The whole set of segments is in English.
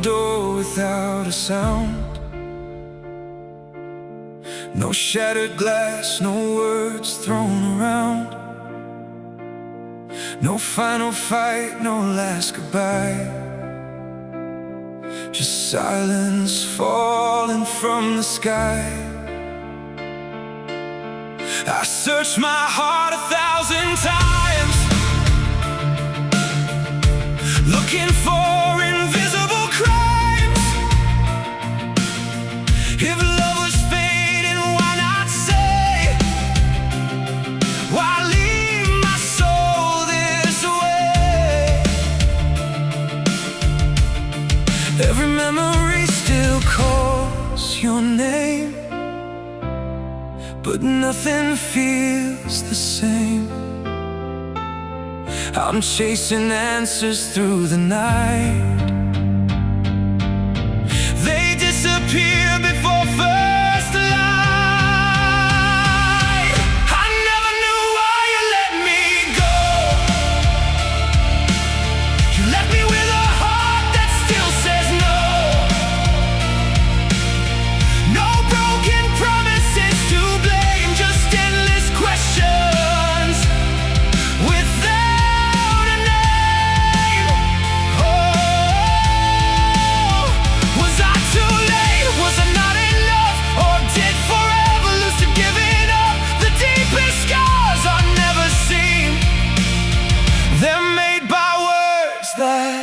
door without a sound. No shattered glass, no words thrown around. No final fight, no last goodbye. Just silence falling from the sky. I searched my heart 1,000 times, looking for invisible crimes. If love was fading, why not say, why leave my soul this way? Every memory still calls your name, but nothing feels the same. I'm chasing answers through the night. They disappear before first light. I never knew why you let me go. You left me with a heart that still says no. No broken promises to blame, just endless questions without a name. Oh, was I too late? Was I not enough? Or did forever lose to giving up? The deepest scars are never seen. They're made by words that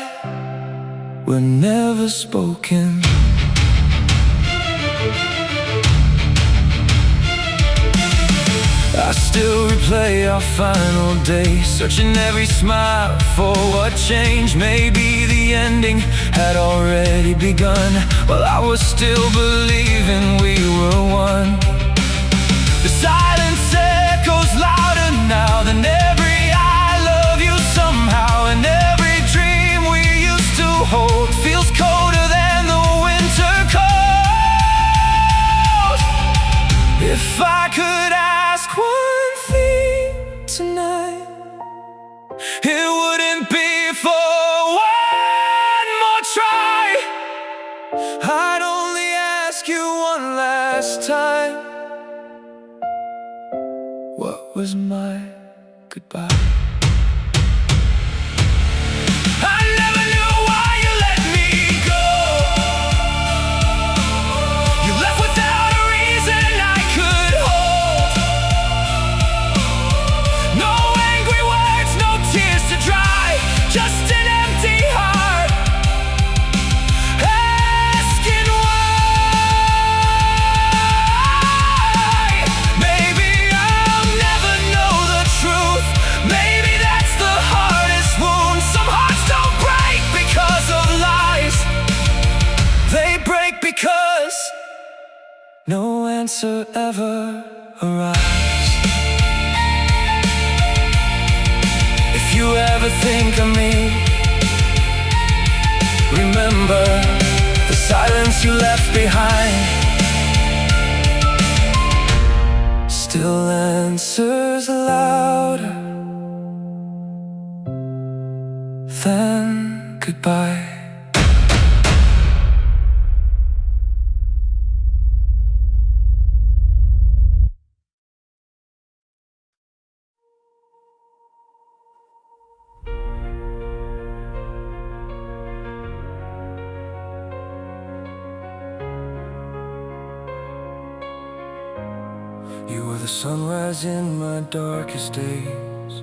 were never spoken. I still replay our final day, searching every smile for what changed. Maybe the ending had already begun, while I was still believing we were one. The silence echoes louder now than every I love you somehow. And every dream we used to hold feels colder than the winter cold. If I could ask one thing tonight, it wouldn't be for one more try. I'd only ask you one last time, what was my goodbye? I never knew why you let me go. You left without a reason I could hold. No angry words, no tears to dry, just an empty heart asking why. Maybe I'll never know the truth. Maybe that's the hardest wound. Some hearts don't break because of lies. They break because no answer ever arrives. If you ever think of me, remember the silence you left behind still answers louder than goodbye. You were the sunrise in my darkest days,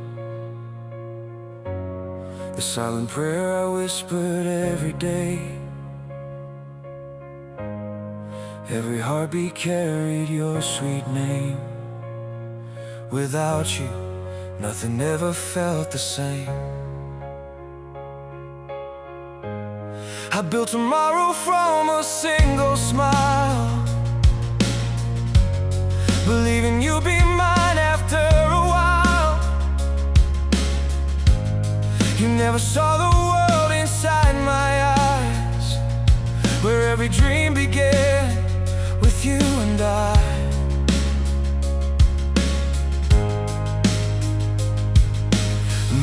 the silent prayer I whispered every day. Every heartbeat carried your sweet name. Without you, nothing ever felt the same. I built tomorrow from a single smile, believing you'd be mine after a while. You never saw the world inside my eyes, where every dream began with you and I.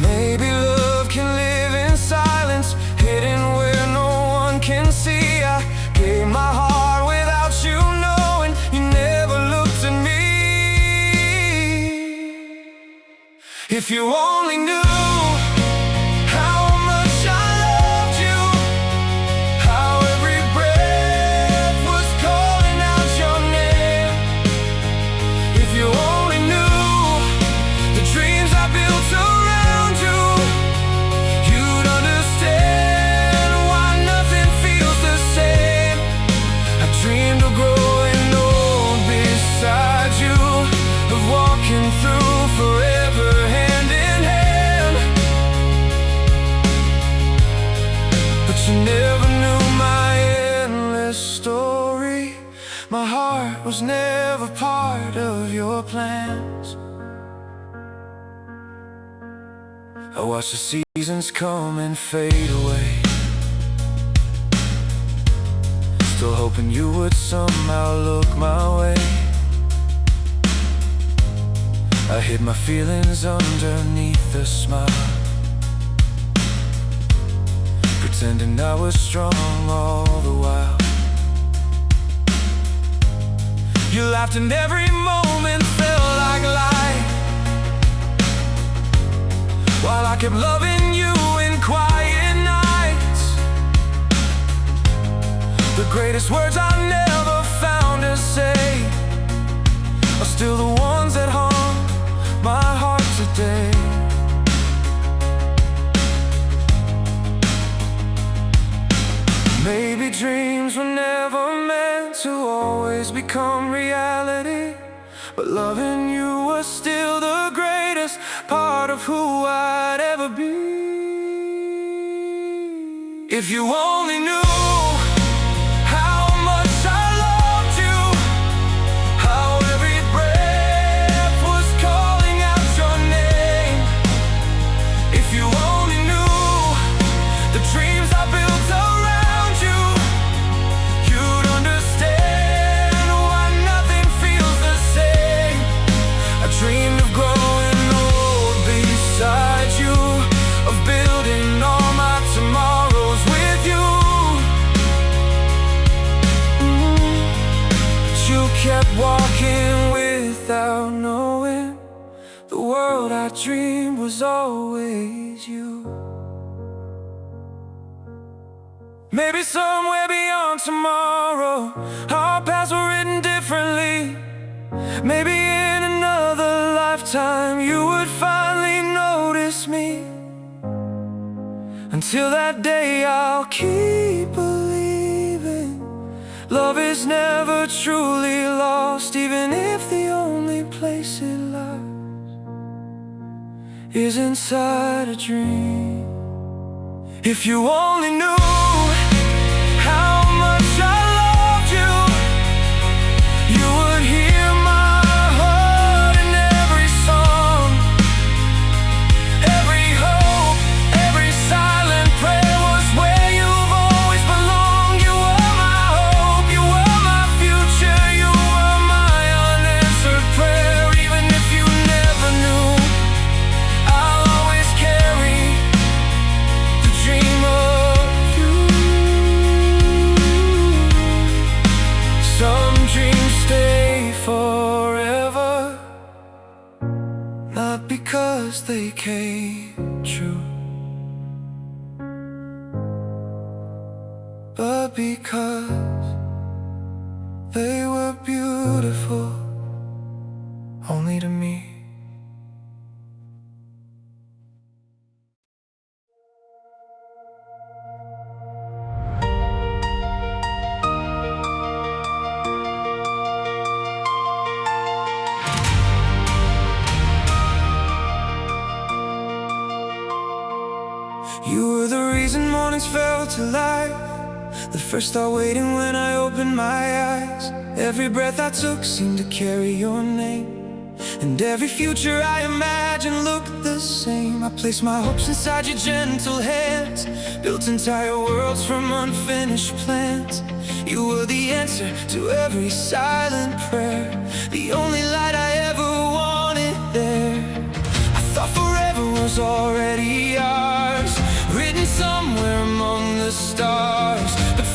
Maybe love can live in silence, hidden where no one can see. I gave my heart without you knowing. You never looked at me. If you only knew how much I loved you, how every breath was calling out your name. If you only knew the dreams I built around you, you'd understand why nothing feels the same. I dreamed of growing old beside you, of walking through forever hand in hand. But you never knew my endless story. My heart was never part of your plans. I watched the seasons come and fade away, still hoping you would somehow look my way. I hid my feelings underneath a smile, pretending I was strong all the while. You laughed and every moment felt like light, while I kept loving you in quiet nights. The greatest words I never found to say are still the ones that haunt my heart today. Maybe dreams were never meant to always become reality, but loving you was still the greatest part of who I'd ever be. If you only knew how much I loved you, how every breath was calling out your name. If you only knew the dreams I built around you, you'd understand why nothing feels the same. I dreamed of growing old beside you, of building all my tomorrows with you. But you kept walking without knowing the world I dreamed was always you. Maybe somewhere beyond tomorrow, our paths were written differently. Maybe in another lifetime you would finally notice me. Until that day I'll keep believing love is never truly lost, even if the only place it lies is inside a dream. If you only knew how much I loved you, you would hear my heart in every song. Every hope, every silent prayer was where you've always belonged. You were my hope, you were my future, you were my unanswered prayer. Even if you never knew, I'll always carry the dream of you. Some dreams stay forever, not because they came true, but because they were beautiful only to me. You were the reason mornings felt alive, the first star waiting when I opened my eyes. Every breath I took seemed to carry your name, and every future I imagined looked the same. I placed my hopes inside your gentle hands, built entire worlds from unfinished plans. You were the answer to every silent prayer, the only light I ever wanted there. I thought forever was already ours, written somewhere among the stars, but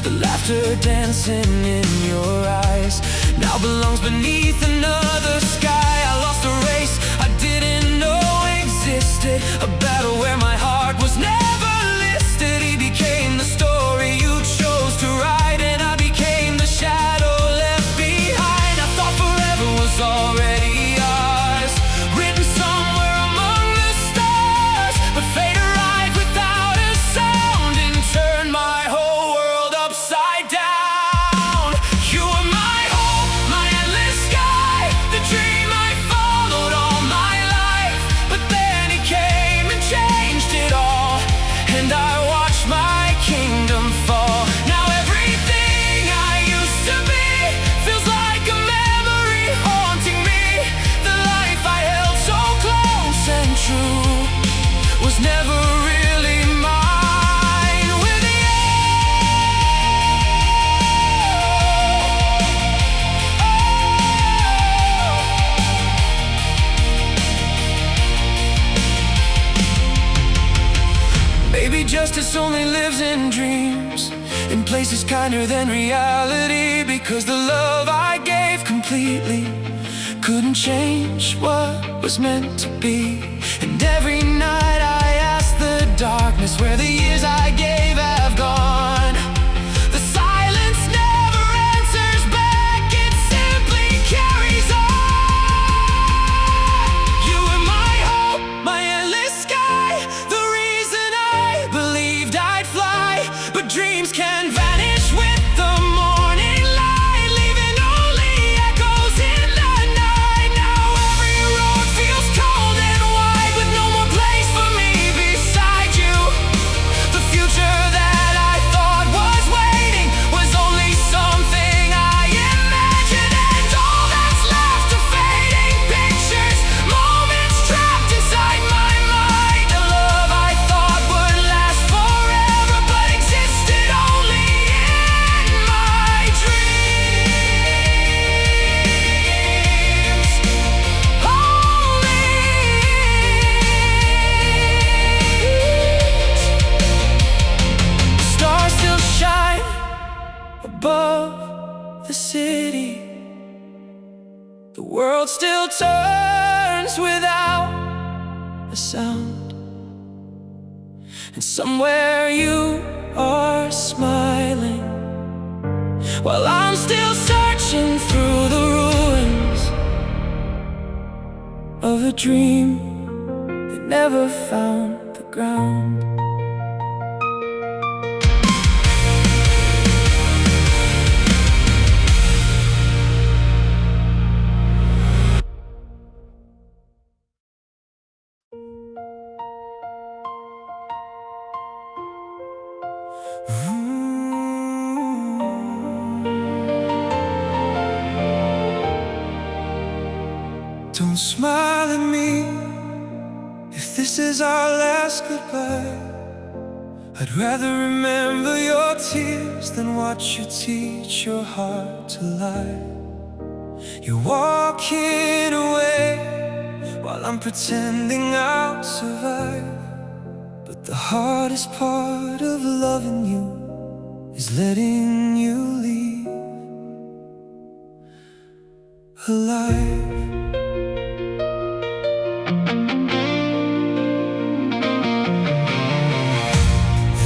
The laughter dancing in your eyes now belongs beneath another sky. I lost a race I didn't know existed, a battle where my heart was never listed. He became the story you chose to write, and I became the shadow left behind. I thought forever was already ours, written somewhere among the stars, but fate arrived without a sound and turned my whole world upside down. You were my hope, my endless sky, the dream I followed all my life. But then he came and changed it all, and I watched my kingdom fall. Now everything I used to be feels like a memory haunting me. The life I held so close and true was never really mine. With you, maybe justice only lives in dreams, in places kinder than reality, because the love I gave completely couldn't change what was meant to be. And every night I ask the darkness where the years I gave have gone. The silence never answers back, it simply carries on. You were my hope, my endless sky, the reason I believed I'd fly. But dreams can vanish with the morning light, leaving only echoes in the night. Now every road feels cold and wide, with no more place for me beside you. The future that I thought was waiting was only something I imagined, and all that's left are fading pictures, moments trapped inside my mind. A love I thought would last forever, but existed only in my dreams. Only stars still shine above the city. The world still turns without a sound, and somewhere you are smiling, while I'm still searching through the ruins of a dream that never found the ground. Don't smile at me if this is our last goodbye. I'd rather remember your tears than watch you teach your heart to lie. You're walking away while I'm pretending I'll survive. But the hardest part of loving you is letting you leave alive.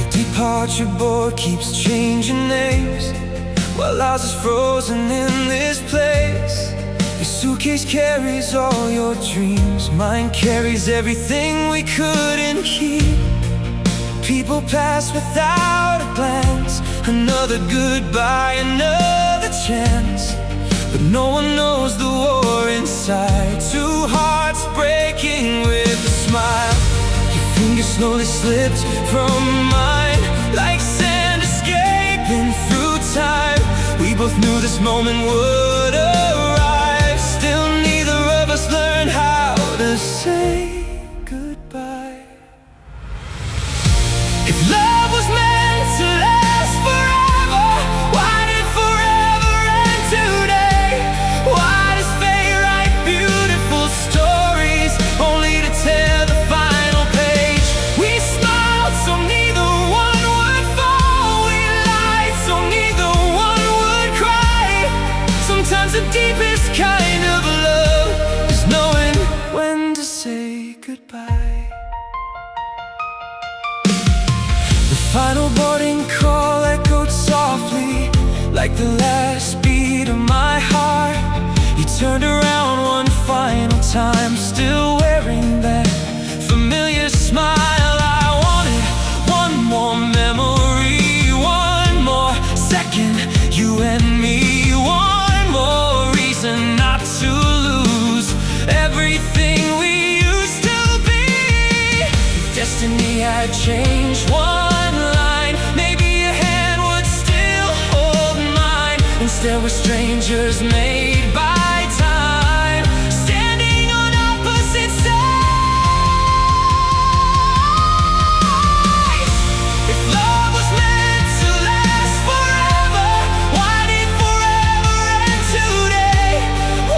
The departure board keeps changing names, while ours is frozen in this place. Your suitcase carries all your dreams, mine carries everything we couldn't keep. People pass without a glance, another goodbye, another chance. But no one knows the war inside, two hearts breaking with a smile. Your fingers slowly slipped from mine, like sand escaping through time. We both knew this moment would arrive, still neither of us learned how to say goodbye. If love was meant to last forever, why did forever end today? Why does fate write beautiful stories only to tear the final page? We smiled so neither one would fall, we lied so neither deepest kind of love is knowing when to say goodbye. The final boarding call echoed softly, like the last beat of my heart. You turned around one final time, still wearing that familiar smile. I wanted one more memory, one more second, you and me, one more reason not to lose everything we used to be. If destiny had changed one line, maybe your hand would still hold mine. Instead we're strangers made by time, standing on opposite sides. If love was meant to last forever, why did forever end today?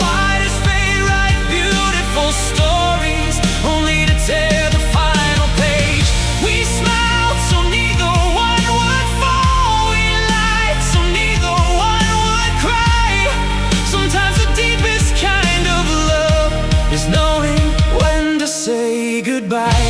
Why does fate write beautiful stories only to tear the final page? We smiled so neither one would fall, we lied so neither one would cry. Sometimes the deepest kind of love is knowing when to say goodbye.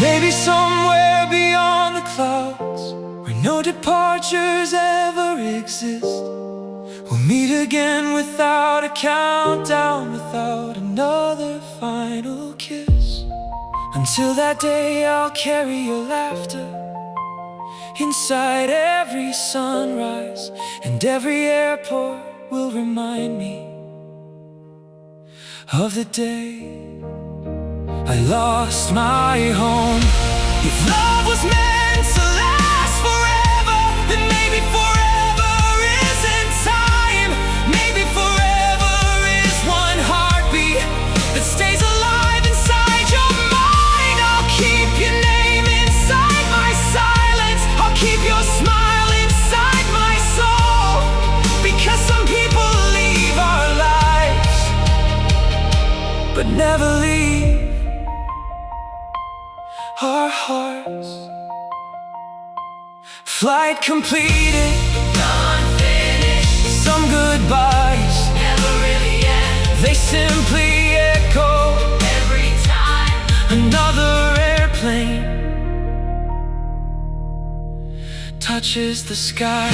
Maybe somewhere beyond the clouds, where no departures ever exist, we'll meet again without a countdown, without another final kiss. Until that day I'll carry your laughter inside every sunrise, and every airport will remind me of the day I lost my home. If love was meant to last forever, then maybe forever isn't time. Maybe forever is one heartbeat that stays alive inside your mind. I'll keep your name inside my silence, I'll keep your smile inside my soul, because some people leave our lives but never leave our hearts. Flight completed, unfinished. Some goodbyes never really end, they simply echo every time another airplane touches the sky.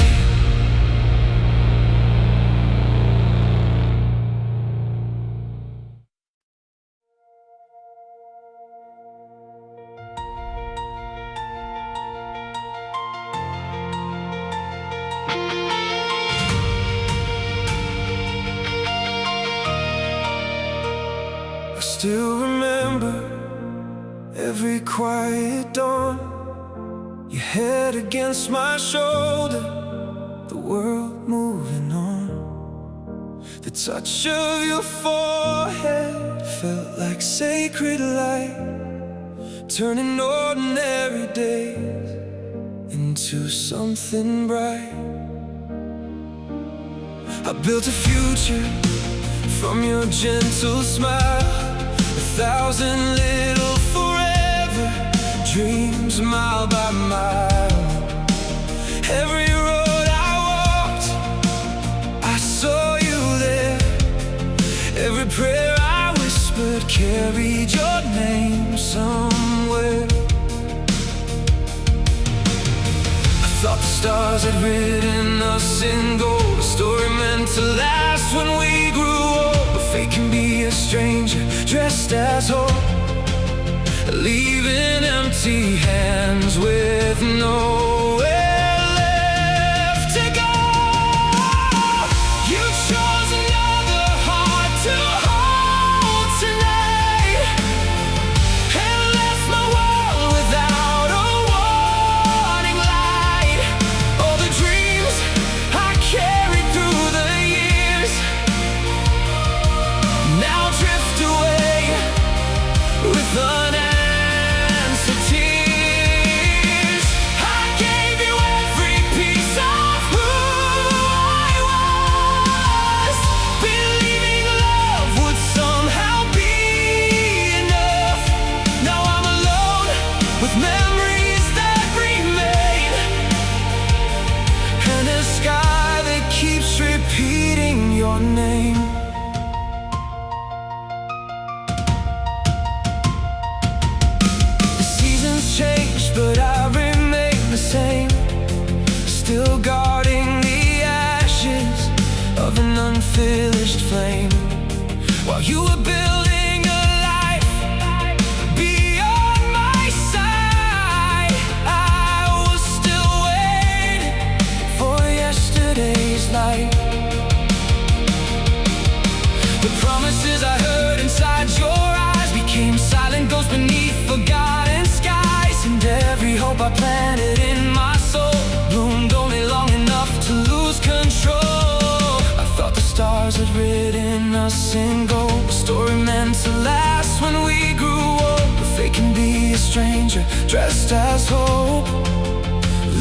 I still remember every quiet dawn, your head against my shoulder, the world moving on. The touch of your forehead felt like sacred light, turning ordinary days into something bright. I built a future from your gentle smile, 1,000 little forever dreams, mile by mile. Every road I walked, I saw you there. Every prayer I whispered carried your name somewhere. I thought the stars had written us in gold, a story meant to last when we grew old. But fate can be a stranger dressed as hope, leaving empty hands with nowhere left to go. You chose another heart to hold tonight, and left my world without a warning light. All the dreams I carried through the years now drift away your name. The seasons change, but I remain the same, still guarding the ashes of an unfinished flame. While you were building a life beyond my sight, I was still waiting for yesterday's light. The promises I heard inside your eyes became silent ghosts beneath forgotten skies. And every hope I planted in my soul bloomed only long enough to lose control. I thought the stars had written us in gold, a story meant to last when we grew old. But they can be a stranger dressed as hope,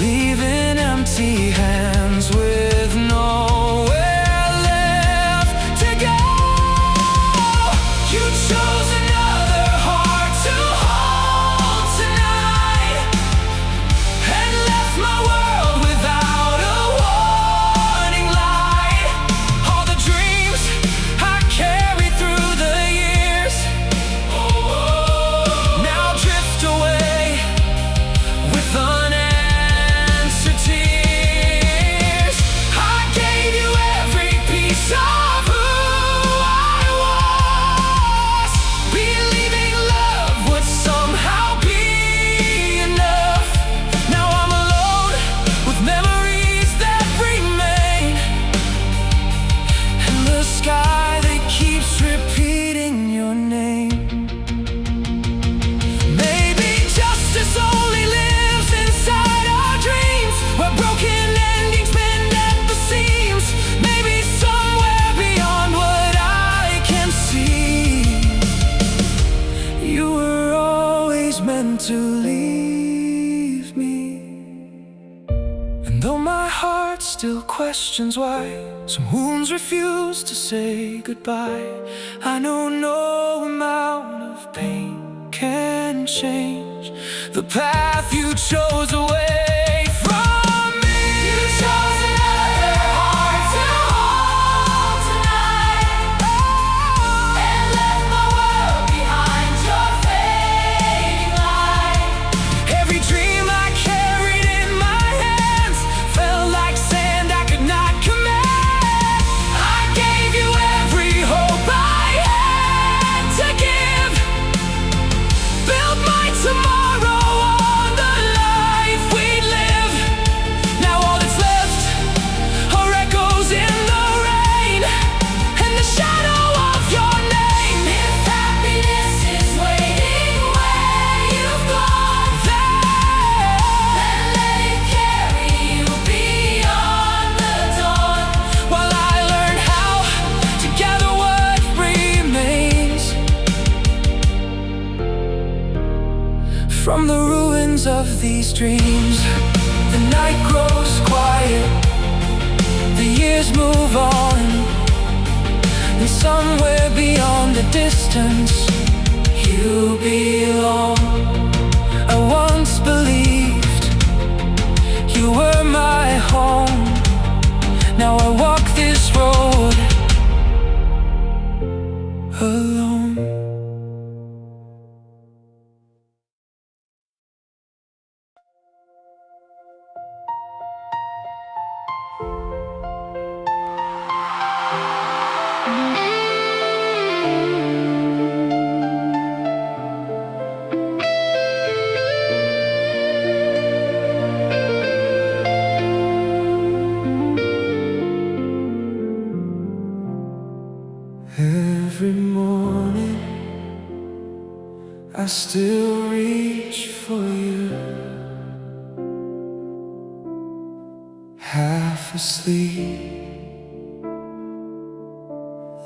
leaving empty hands with nowhere left to go. You chose another heart to hold tonight, and left my world without a warning light. All the dreams I carried through the years now drift away with unanswered tears. I gave you every piece of who I was, believing love would somehow be enough. Now I'm alone with memories that remain, and the sky that keeps repeating your name. Maybe justice only lives inside our dreams, where broken endings mend at the seams. Maybe somewhere beyond what I can see, you were always meant to leave me. And though my heart still questions why some wounds refuse to say goodbye, I know no amount of pain can change the path you chose away from me. You chose another heart to hold tonight, and left my world behind your fading light. Every dream I carried in my hands felt like sand I could not command. I gave you every hope I had to give, built my tomorrow on the life we'd live. Now all that's left are echoes in the rain and the shadow of your name. If happiness is waiting where you've gone, then let it carry you beyond the dawn, while I learn how to gather what remains from the ruins of these dreams. The night grows quiet, the years move on, and somewhere beyond the distance you belong. I once believed you were my home. Now I walk this road alone. Every morning I still reach for you, half asleep,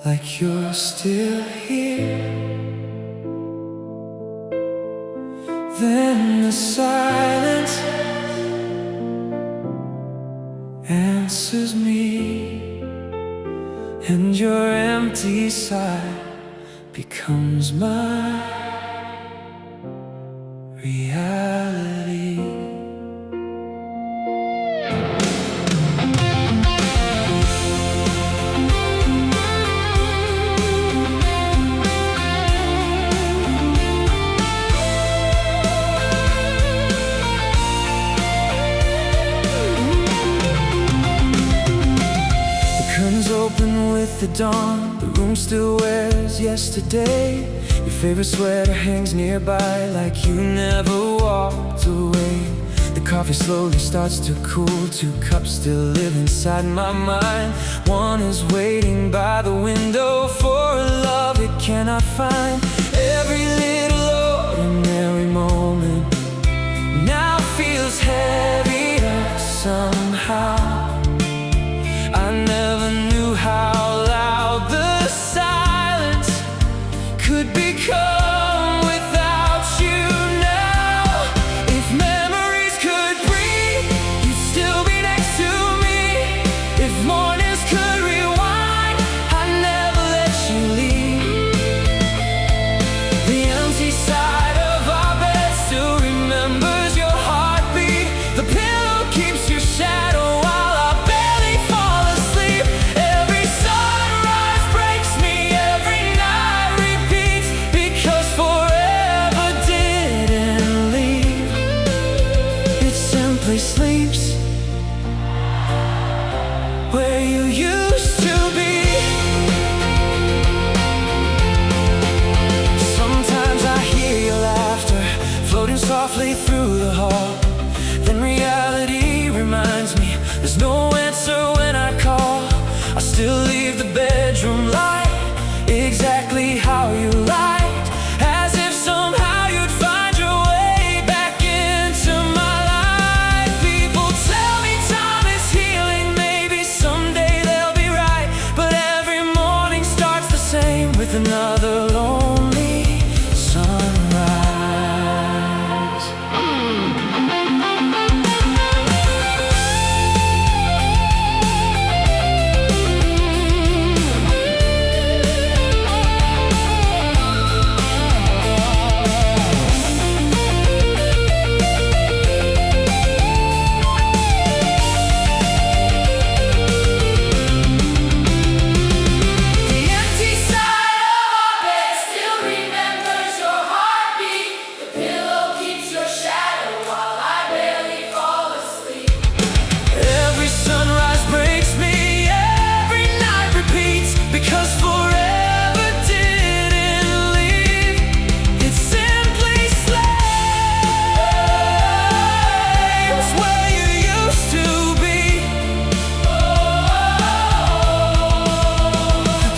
like you're still here. Then the silence answers me, and your empty side becomes my reality. Curtains open with the dawn, the room still wears yesterday. Your favorite sweater hangs nearby like you never walked away. The coffee slowly starts to cool, 2 cups still live inside my mind. One is waiting by the window for a love it cannot find. Every little ordinary moment now feels heavier somehow. I never knew how loud the silence could become without you now. If memories could breathe, you'd still be next to me. If mornings could rewind, I'd never let you leave. The empty side of our bed still remembers your heartbeat. The pillow keeps your shadow while I barely fall asleep. Every sunrise breaks me, every night repeats, because forever didn't leave. It simply sleeps where you used to be. Sometimes I hear your laughter floating softly through the hall. Then reality reminds me there's no answer when I call. I still leave the bedroom light exactly how you liked, as if somehow you'd find your way back into my life. People tell me time is healing, maybe someday they'll be right, but every morning starts the same with another lonely sunrise. The empty side of our bed still remembers your heartbeat. The pillow keeps your shadow while I barely fall asleep. Every sunrise breaks me, every night repeats, because forever didn't leave. It simply slaves where you used to be.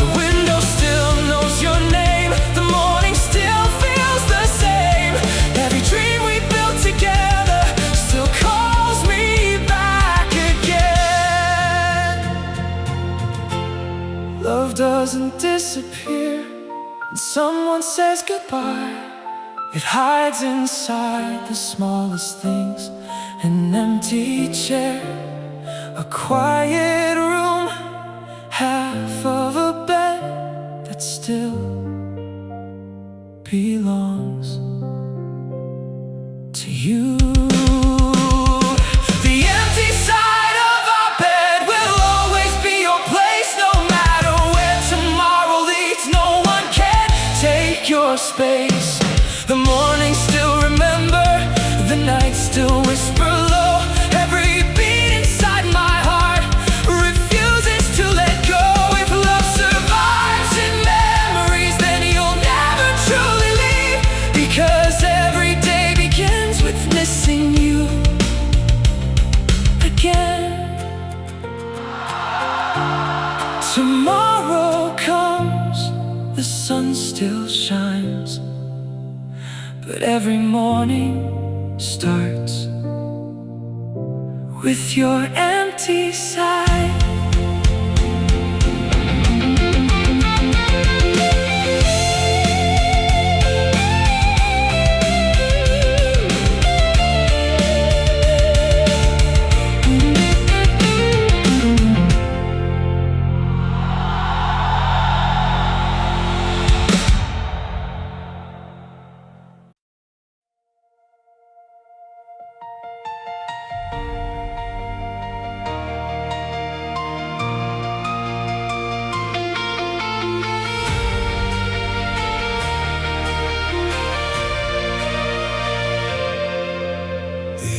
The window still knows your name, the morning still feels the same. Every dream we built together still calls me back again. Love doesn't disappear when someone says goodbye. It hides inside the smallest things: an empty chair, a quiet room, half of a bed that still belongs to you. The empty side of our bed will always be your place, no matter where tomorrow leads. No one can take your space. The mornings still remember, the nights still whisper low. Every beat inside my heart refuses to let go. If love survives in memories, then you'll never truly leave, because every day begins with missing you again. Tomorrow comes, the sun still shines, but every morning starts with your empty side.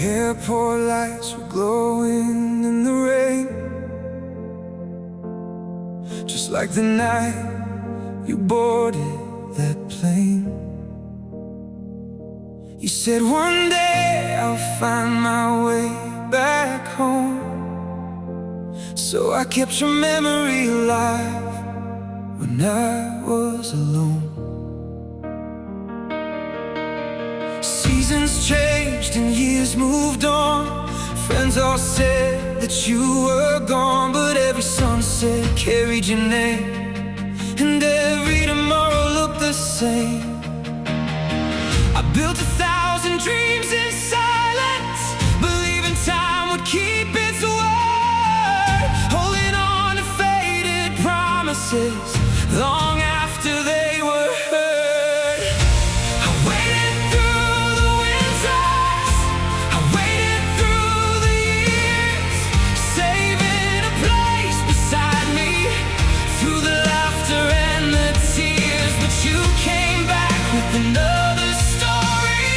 Airport lights were glowing in the rain. just like the night you boarded that plane. You said one day I'll find my way back home, so I kept your memory alive when I was alone. Seasons changed and years moved on. Friends all said that you were gone, but every sunset carried your name, and every tomorrow looked the same. I built 1,000 dreams in silence, believing time would keep its word, holding on to faded promises long after they were heard. I waited through the winters, I waited through the years, saving a place beside me through the laughter and the tears. But you came back with another story,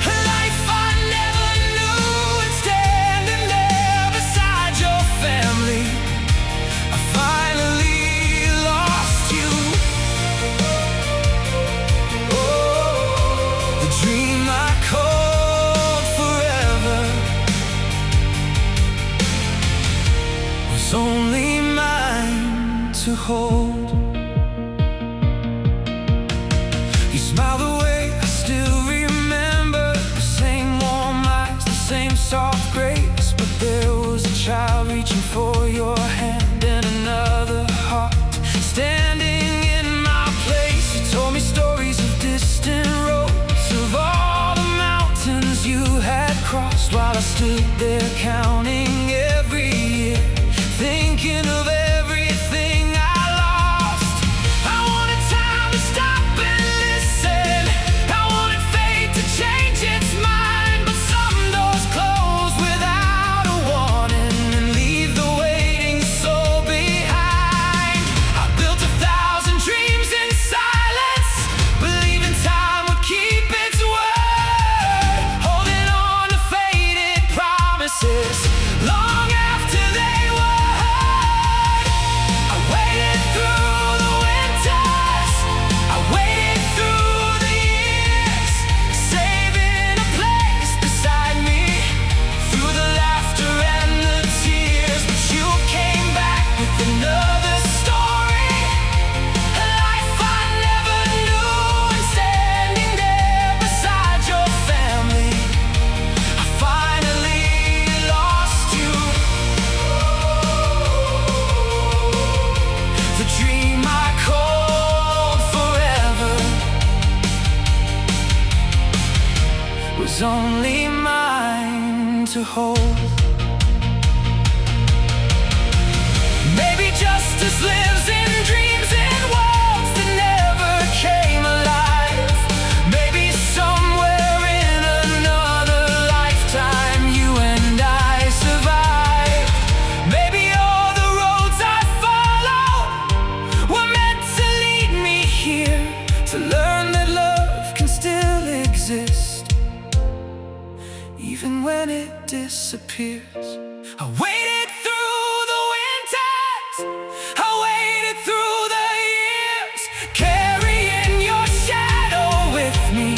a life I never knew, and standing there beside your family, I finally lost you. Oh, the dream I called forever was only mine to hold. You smiled away, I still remember the same warm eyes, the same soft grace. But there was a child reaching for your hand, and another heart standing in my place. You told me stories of distant roads, of all the mountains you had crossed, while I stood there counting every year, thinking of everything I lost. I wanted time to stop and listen, I wanted fate to change its mind, but some doors close without a warning and leave the waiting soul behind. I built 1,000 dreams in silence, believing time would keep its word, holding on to faded promises long after they were heard. I waited through the winters, I waited through the years, saving a place beside me through the laughter and the tears. But you came back with another story, a life I never knew, and standing there beside your family, I finally lost you. The dream I called forever was only mine to hold. Maybe justice lives in dreams, in worlds that never came alive. Maybe somewhere in another lifetime you and I survived. Maybe all the roads I follow were meant to lead me here, to learn that love can still exist even when it disappears. I waited through the winters, I waited through the years, carrying your shadow with me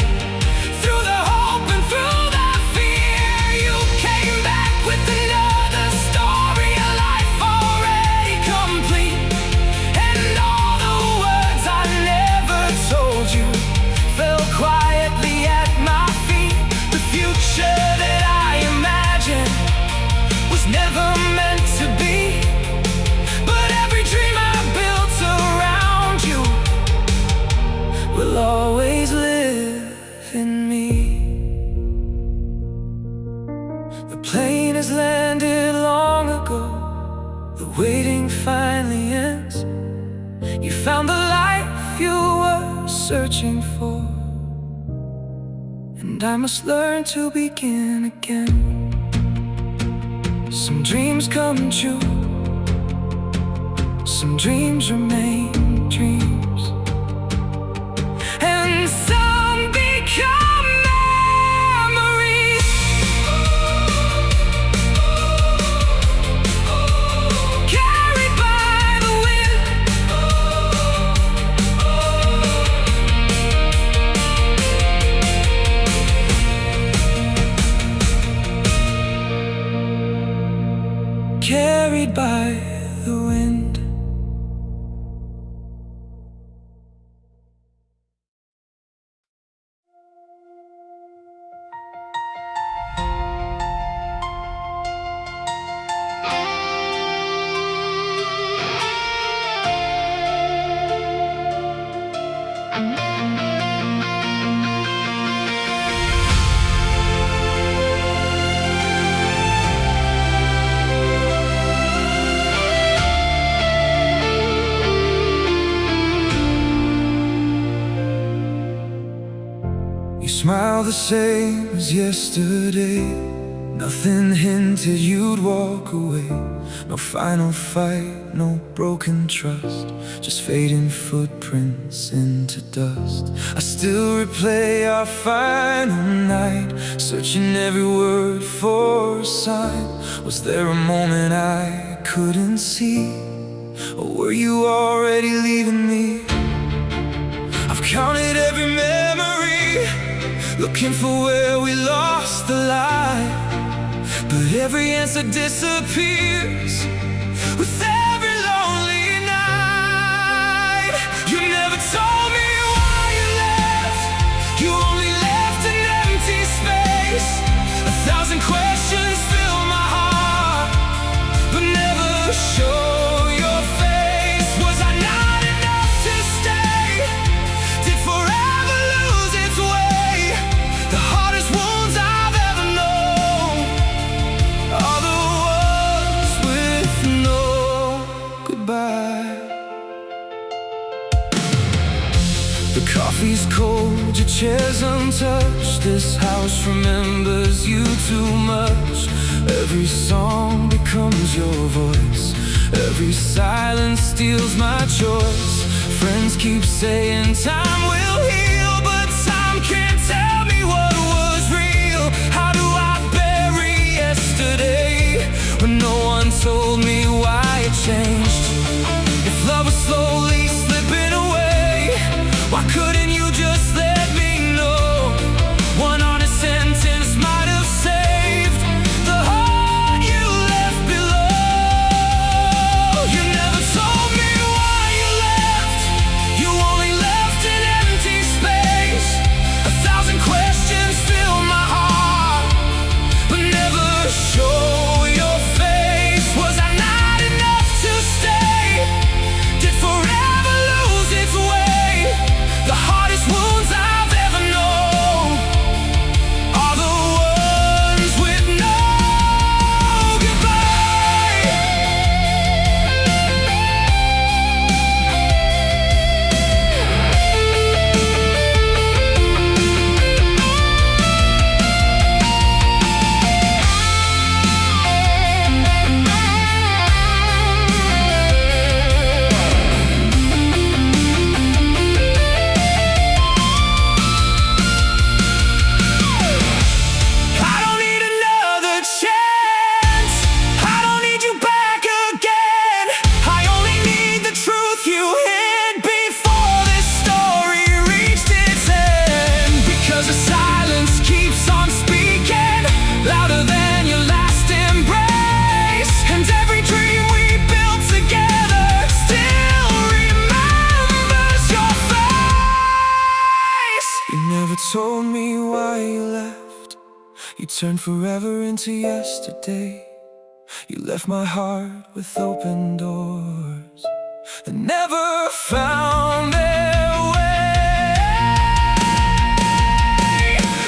through the hope and through the fear. You came back with another story, a life already complete, and all the words I never told you fell quietly at my feet. The future that I imagined was never meant to be, but every dream I built around you will always live in me. The plane has landed long ago, the waiting finally ends. You found the life you were searching for, and I must learn to begin again. Some dreams come true, some dreams remain dreams, and some become memories. Carried by the wind. smile the same as yesterday. Nothing hinted you'd walk away. No final fight, no broken trust, just fading footprints into dust. I still replay our final night, searching every word for a sign. Was there a moment I couldn't see? Or were you already leaving me? I've counted every memory, looking for where we lost the light. But every answer disappears with every lonely night. You never told me why you left. You only left an empty space. 1,000 questions fill my heart, but never show your face. Was I not enough to stay? Did forever lose its way? The hardest wounds I've ever known are the ones with no goodbye. The coffee's cold, your chair's untouched. This house remembers you too much. Every song becomes your voice. Every silence steals my choice. Friends keep saying time will heal, but time can't tell me what was real. How do I bury yesterday when no one told me why it changed? If love was slowly slipping away, why couldn't you just let me know? One honest sentence might have saved the heart you left below. You never told me why you left. You only left an empty space. 1,000 questions fill my heart, but never show your face. Was I not enough to stay? Did forever lose its way? The hardest wounds I've ever known are the ones with no goodbye. I don't need another chance. I don't need you back again. I only need the truth you hid before this story reached its end. Because the silence keeps on speaking louder than your last embrace. And every dream we built together still remembers your face. You never told me why you left. You turned forever into yesterday. You left my heart with open doors that never found their way.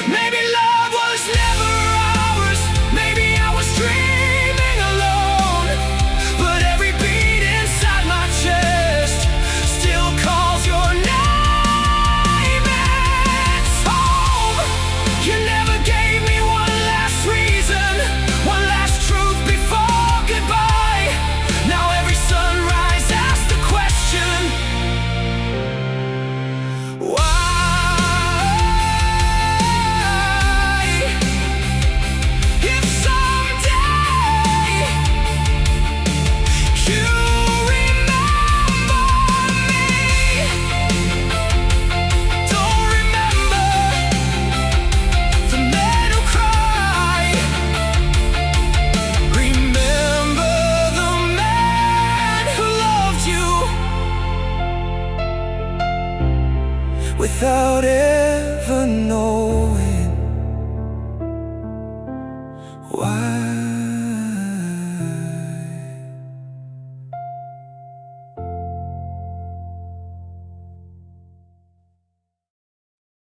Maybe love was never ours. Maybe I was dreaming alone. But every beat inside my chest still calls your name. It's home. You never gave me one last reason, one last truth before goodbye. Now every sunrise asks the question, why? If someday you remember me, don't remember the men who cry. Remember the man who loved you without ever knowing.